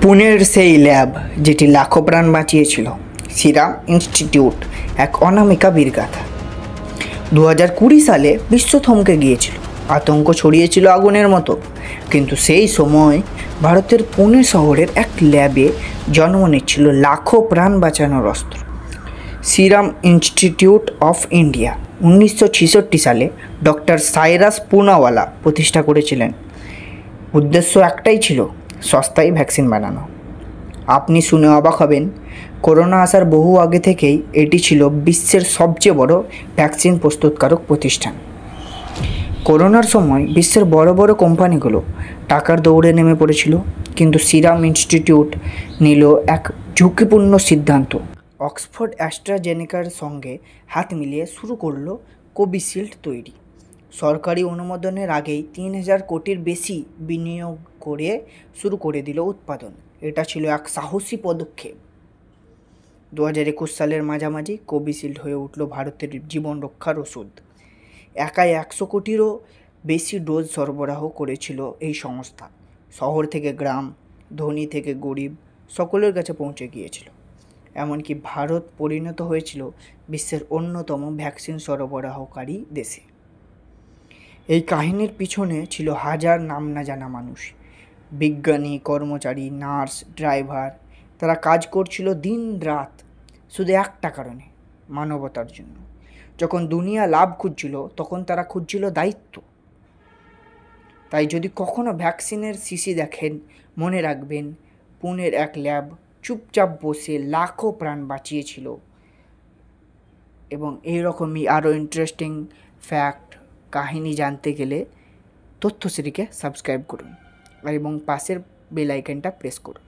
পুনের সেই ল্যাব যেটি লাখো প্রাণ বাঁচিয়েছিল, সিরাম ইনস্টিটিউট এক অনামিকা বীরগাথা। 2020 সালে বিশ্ব থমকে গিয়েছিল, আতঙ্ক ছড়িয়েছিল আগুনের মতো। কিন্তু সেই সময় ভারতের পুনে শহরের এক ল্যাবে জন্ম নিচ্ছিল লাখো প্রাণ বাঁচানোর অস্ত্র। সিরাম ইনস্টিটিউট অফ ইন্ডিয়া 1966 সালে ডক্টর সাইরাস পুনাওয়ালা প্রতিষ্ঠা করেছিলেন। উদ্দেশ্য একটাই ছিল, সস্তায় ভ্যাকসিন বানানো। আপনি শুনে অবাক হবেন, করোনা আসার বহু আগে থেকেই এটি ছিল বিশ্বের সবচেয়ে বড় ভ্যাকসিন প্রস্তুতকারক প্রতিষ্ঠান। করোনার সময় বিশ্বের বড় বড় কোম্পানিগুলো টাকার দৌড়ে নেমে পড়েছিল, কিন্তু সিরাম ইনস্টিটিউট নিল এক ঝুঁকিপূর্ণ সিদ্ধান্ত। অক্সফোর্ড অ্যাস্ট্রাজেনেকার সঙ্গে হাত মিলিয়ে শুরু করলো কোভিশিল্ড তৈরি। সরকারি অনুমোদনের আগেই 3000 কোটির বেশি বিনিয়োগ করে শুরু করে দিল উৎপাদন। এটা ছিল এক সাহসী পদক্ষেপ। 2021 সালের মাঝামাঝি কোভিশিল্ড হয়ে উঠল ভারতের জীবন রক্ষার ওষুধ। একাই 100 কোটিরও বেশি ডোজ সরবরাহ করেছিল এই সংস্থা। শহর থেকে গ্রাম, ধনী থেকে গরিব, সকলের কাছে পৌঁছে গিয়েছিল। এমনকি ভারত পরিণত হয়েছিল বিশ্বের অন্যতম ভ্যাকসিন সরবরাহকারী দেশে। এই কাহিনীর পিছনে ছিল হাজার নাম না জানা মানুষ, বিজ্ঞানী, কর্মচারী, নার্স, ড্রাইভার। তারা কাজ করছিল দিন রাত শুধু একটা কারণে, মানবতার জন্য। যখন দুনিয়া লাভ খুঁজছিল, তখন তারা খুঁজছিল দায়িত্ব। তাই যদি কখনো ভ্যাকসিনের শিশি দেখেন, মনে রাখবেন পুনের এক ল্যাব চুপচাপ বসে লাখো প্রাণ বাঁচিয়েছিল। এবং এইরকমই আরও ইন্টারেস্টিং ফ্যাক্ট, কাহিনী জানতে গেলে তথ্যশ্রীকে সাবস্ক্রাইব করুন এবং পাশের বেল আইকনটা প্রেস করুন।